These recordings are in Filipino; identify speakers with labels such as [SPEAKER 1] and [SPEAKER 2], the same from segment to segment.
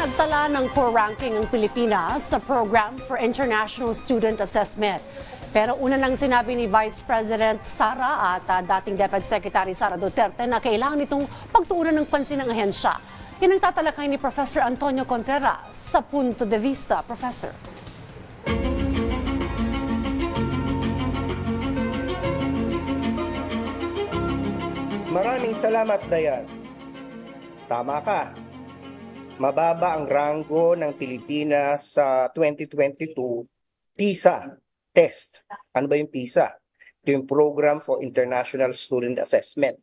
[SPEAKER 1] Nagtala ng core ranking ang Pilipinas sa Program for International Student Assessment. Pero una nang sinabi ni Vice President Sara at dating Deputy Secretary Sara Duterte na kailangan itong pagtuunan ng pansin ng ahensya. Yan ang tatalakay ni Professor Antonio Contreras sa Punto de Vista. Professor.
[SPEAKER 2] Maraming salamat, Dayan. Tama ka. Mababa ang ranggo ng Pilipinas sa 2022 PISA test. Ano ba yung PISA? Ito yung Program for International Student Assessment,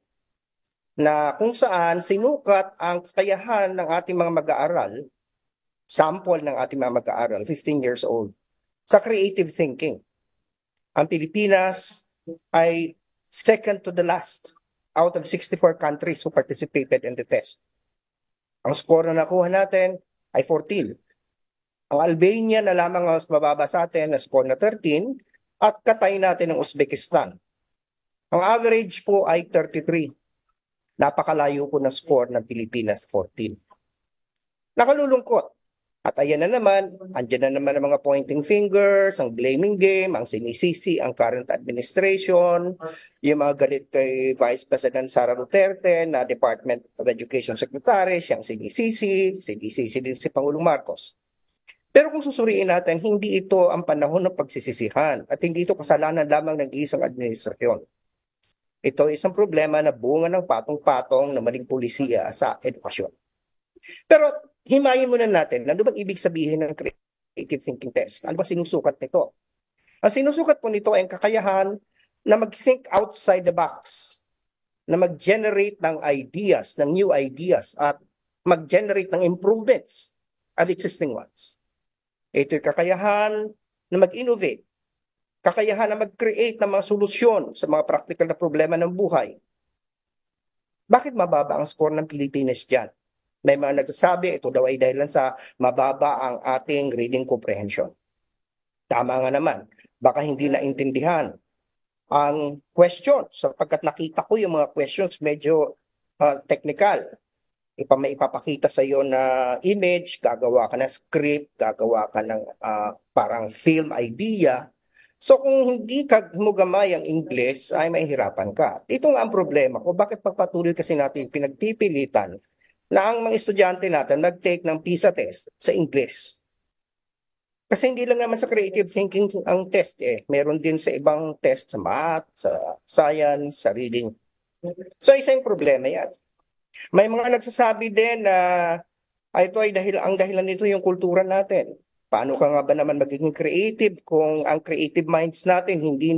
[SPEAKER 2] na kung saan sinukat ang kakayahan ng ating mga mag-aaral, sample ng ating mga mag-aaral, 15 years old, sa creative thinking. Ang Pilipinas ay second to the last out of 64 countries who participated in the test. Ang score na nakuha natin ay 14. Ang Albania na lamang mas mababa sa atin na score na 13 at katay natin ang Uzbekistan. Ang average po ay 33. Napakalayo po ng score ng Pilipinas, 14. Nakalulungkot. At ayan na naman, andyan na naman ang mga pointing fingers, ang blaming game, ang sinisisi, ang current administration, yung mga galit kay Vice President Sara Duterte na Department of Education Secretary, siyang sinisisi din si Pangulong Marcos. Pero kung susuriin natin, hindi ito ang panahon ng pagsisisihan at hindi ito kasalanan lamang ng isang administrasyon. Ito ay isang problema na bunga ng patong-patong na maling pulisiya sa edukasyon. Pero himayin muna natin, ano bang ibig sabihin ng creative thinking test? Ano ba sinusukat nito? Ang sinusukat po nito ay ang kakayahan na mag-think outside the box, na mag-generate ng ideas, ng new ideas, at mag-generate ng improvements of existing ones. Ito yung kakayahan na mag-innovate, kakayahan na mag-create ng mga solusyon sa mga practical na problema ng buhay. Bakit mababa ang score ng Pilipinas dyan? May mga nagsasabi, ito daw ay dahilan sa mababa ang ating reading comprehension. Tama nga naman, baka hindi naintindihan ang question sapagkat nakita ko yung mga questions medyo technical. May ipapakita sa iyo na image, gagawa ka ng script, gagawa ka ng parang film idea. So kung hindi ka mugamay ang English, ay mahihirapan ka. Ito nga ang problema ko, bakit pagpatuloy kasi natin pinagpipilitan na ang mga estudyante natin mag-take ng PISA test sa English. Kasi hindi lang naman sa creative thinking ang test eh. Meron din sa ibang test sa math, sa science, sa reading. So isa yung problema yan. May mga nagsasabi din na ito ay ang dahilan nito yung kultura natin. Paano ka nga ba naman magiging creative kung ang creative minds natin hindi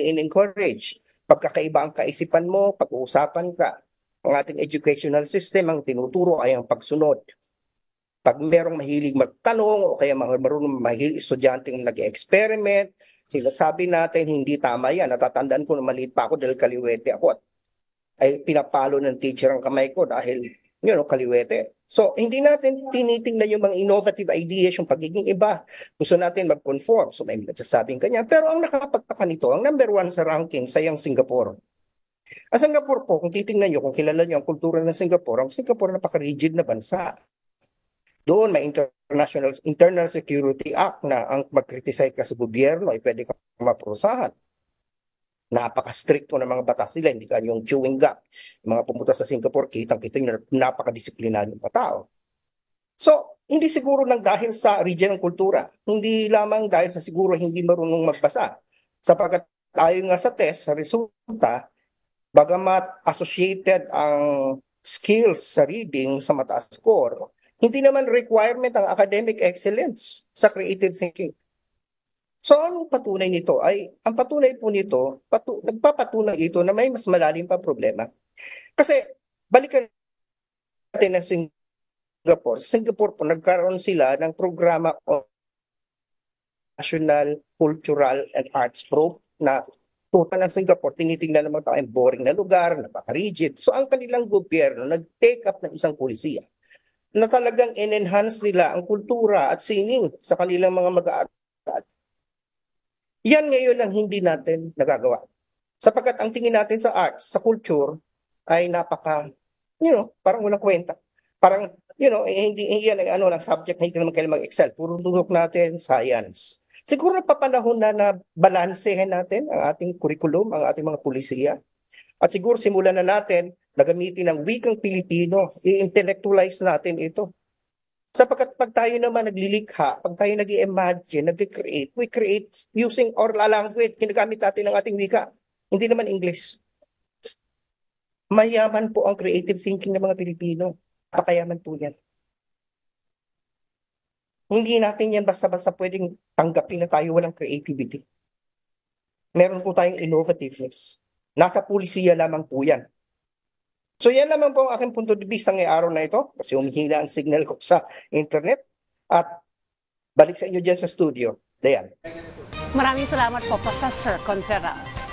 [SPEAKER 2] in-encourage? Pagkakaiba ang kaisipan mo, pag-uusapan ka. Ang ating educational system, ang tinuturo ay ang pagsunod. Pag merong mahilig magtanong o kaya marunong mahilig estudyanteng nag-experiment, sila sabi natin hindi tama yan. Natatandaan ko na maliit pa ako dahil kaliwete ako at ay pinapalo ng teacher ang kamay ko dahil kaliwete. So hindi natin tinitingnan yung mga innovative ideas, yung pagiging iba. Gusto natin mag-conform. So may nagsasabing kanya. Pero ang nakapagtaka nito, ang number 1 sa ranking sa yung Singapore. Ang Singapore po, kung titingnan nyo, kung kilala nyo ang kultura ng Singapore, ang Singapore napaka-rigid na bansa. Doon may Internal Security Act na ang mag-criticize ka sa gobyerno ay pwede kang maparusahan. Napaka-stricto ng mga batas nila, hindi ka yung chewing gum. Yung mga pumunta sa Singapore, kitang-kita yung napaka-disiplinado ng tao. So, hindi siguro lang dahil sa region ng kultura, hindi lamang dahil sa siguro hindi marunong magbasa. Sapagkat tayo nga sa test, sa resulta, bagamat associated ang skills sa reading sa mataas score, hindi naman requirement ang academic excellence sa creative thinking. So anong patunay nito? Ang patunay po nito, nagpapatunay ito na may mas malalim pa problema. Kasi balikan natin ng Singapore. Sa Singapore po, nagkaroon sila ng programa o National Cultural and Arts Probe na total ng Singapore, tinitingnan naman tayo ang boring na lugar, napaka-rigid. So ang kanilang gobyerno nag-take up ng isang pulisiya na talagang in-enhance nila ang kultura at sining sa kanilang mga mag-aaral. Yan ngayon ang hindi natin nagagawa. Sapagkat ang tingin natin sa arts, sa culture, ay napaka, parang walang kwenta. Parang hindi yan ang ng subject na hindi naman kailangan mag-excel. Puro tunok natin, science. Siguro napapanahon na balansehin natin ang ating curriculum, ang ating mga pulisiya. At siguro simulan na natin na gamitin ang wikang Pilipino, i-intellectualize natin ito. Sapagkat pag tayo naman naglilikha, pag tayo nag-i-imagine, nag-create, we create using oral language, ginagamit natin ang ating wika. Hindi naman English. Mayaman po ang creative thinking ng mga Pilipino. Pakayaman po yan. Hindi natin yan basta-basta pwedeng tanggapin na tayo walang creativity. Meron po tayong innovativeness. Nasa pulisiya lamang po yan. So yan lamang po ang aking punto de vista ngayong araw na ito kasi humihina ang signal ko sa internet. At balik sa inyo dyan sa studio. Dayan.
[SPEAKER 1] Maraming salamat po, Professor Contreras.